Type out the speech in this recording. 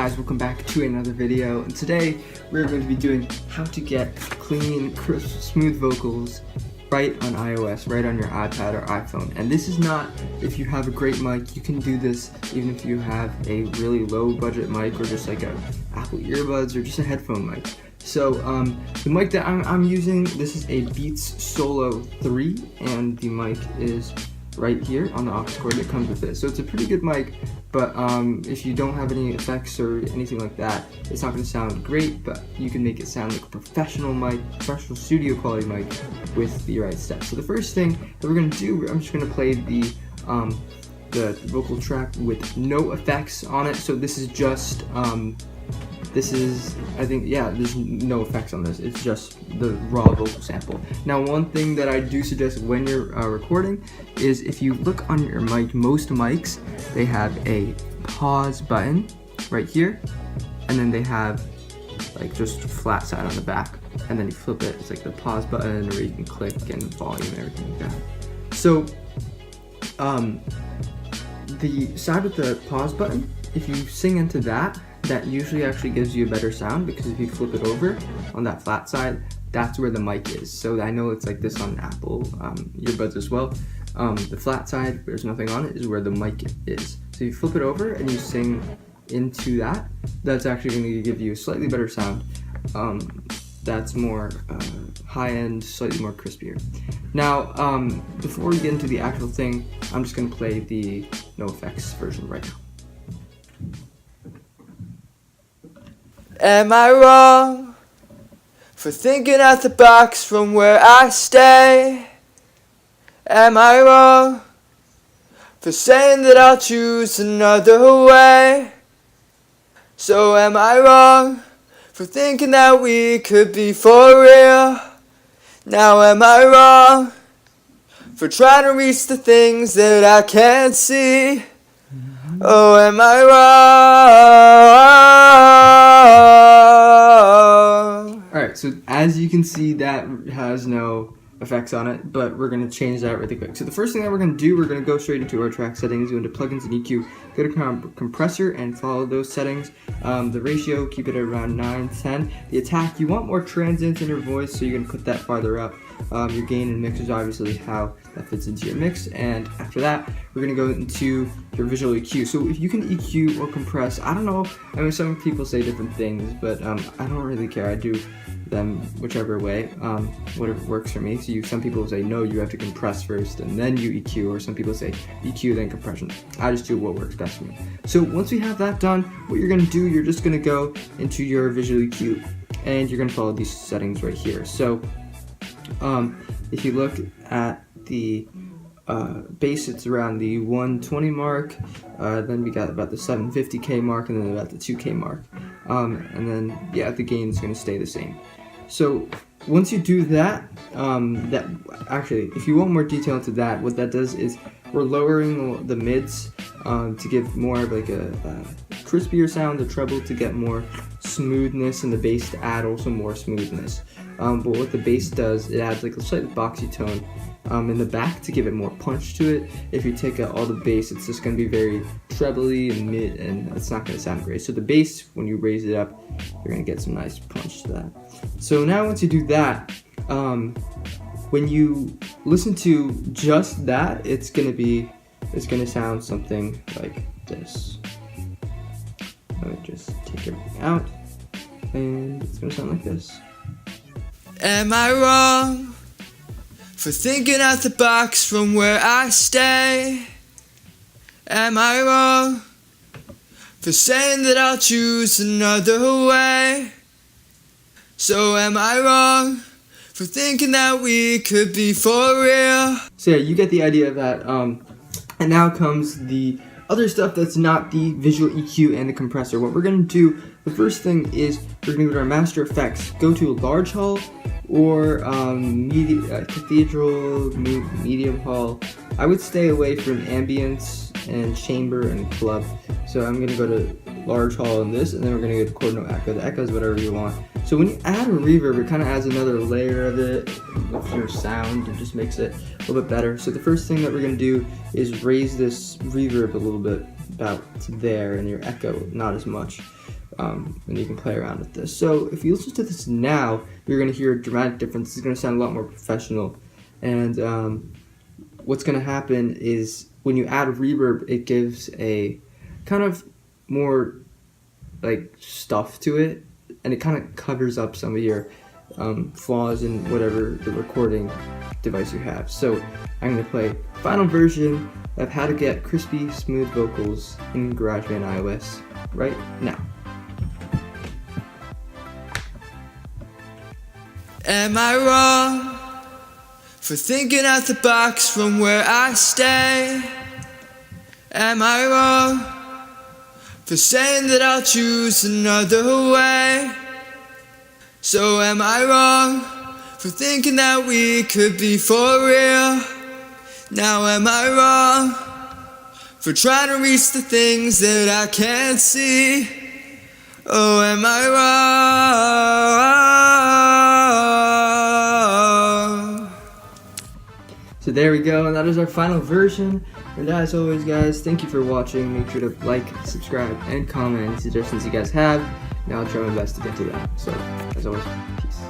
guys, welcome back to another video, and today we're going to be doing how to get clean, crisp, smooth vocals right on iOS, right on your iPad or iPhone. And this is not if you have a great mic. You can do this even if you have a really low budget mic or just like a Apple earbuds or just a headphone mic. So the mic that I'm using, this is a Beats Solo 3, and the mic is right here on the aux cord that comes with it. So it's a pretty good mic, but if you don't have any effects or anything like that, it's not going to sound great, but you can make it sound like a professional mic, professional studio quality mic with the right steps. So the first thing that we're going to do, I'm just going to play the vocal track with no effects on it. So this is just there's no effects on this. It's just the raw vocal sample. Now, one thing that I do suggest when you're recording is if you look on your mic, most mics, they have a pause button right here, and then they have like just flat side on the back, and then you flip it, it's like the pause button, or you can click and volume and everything like that. So the side with the pause button, if you sing into that usually actually gives you a better sound, because if you flip it over on that flat side, that's where the mic is. So I know it's like this on Apple earbuds as well. The flat side, there's nothing on it, is where the mic is. So you flip it over and you sing into that, that's actually going to give you a slightly better sound. That's more high-end, slightly more crispier. Now, before we get into the actual thing, I'm just going to play the no effects version right now. Am I wrong for thinking out the box from where I stay? Am I wrong for saying that I'll choose another way? So am I wrong for thinking that we could be for real? Now am I wrong for trying to reach the things that I can't see? Oh, am I wrong? Alright, so as you can see, that has no effects on it, but we're going to change that really quick. So the first thing that we're going to do, we're going to go straight into our track settings, go into plugins and EQ, go to compressor and follow those settings. The ratio, keep it around 9:10. The attack, you want more transients in your voice, so you're going to put that farther up. Your gain and mix is obviously how that fits into your mix, and after that we're going to go into your visual EQ. So if you can EQ or compress, I don't know, I mean, some people say different things, but I don't really care. I do them whichever way, whatever works for me. So some people say no, you have to compress first and then you EQ, or some people say EQ then compression. I just do what works best for me. So once we have that done, what you're going to do, you're just going to go into your visual EQ and you're going to follow these settings right here. So if you look at the bass, it's around the 120 mark, then we got about the 750k mark, and then about the 2k mark, and then the gain is going to stay the same. So once you do that, if you want more detail into that, what that does is we're lowering the mids to give more of like a crispier sound, the treble to get more smoothness, and the bass to add also more smoothness. But what the bass does, it adds like a slight boxy tone in the back to give it more punch to it. If you take out all the bass, it's just going to be very trebly and mid, and it's not going to sound great. So the bass, when you raise it up, you're going to get some nice punch to that. So now once you do that, when you listen to just that, it's going to sound something like this. Let me just take everything out, and it's going to sound like this. Am I wrong for thinking out the box from where I stay? Am I wrong for saying that I'll choose another way? So am I wrong for thinking that we could be for real? So yeah, you get the idea of that. And now comes the other stuff that's not the visual EQ and the compressor. What we're going to do, the first thing is we're going to go to our master effects, go to large hall or cathedral, medium hall. I would stay away from ambience and chamber and club. So I'm going to go to large hall in this, and then we're going to go to chord no echo. The echo is whatever you want. So when you add a reverb, it kind of adds another layer of it of your sound and just makes it a little bit better. So the first thing that we're going to do is raise this reverb a little bit, about to there, and your echo not as much. and you can play around with this. So if you listen to this now, you're going to hear a dramatic difference. It's going to sound a lot more professional. And what's going to happen is when you add reverb, it gives a kind of more like stuff to it, and it kind of covers up some of your flaws in whatever the recording device you have. So I'm going to play final version of how to get crispy, smooth vocals in GarageBand iOS right now. Am I wrong for thinking out the box from where I stay? Am I wrong for saying that I'll choose another way? So am I wrong for thinking that we could be for real? Now am I wrong for trying to reach the things that I can't see? Oh, am I wrong? So there we go, and that is our final version. And as always, guys, thank you for watching. Make sure to like, subscribe, and comment any suggestions you guys have. And I'll try my best to get to that. So, as always, peace.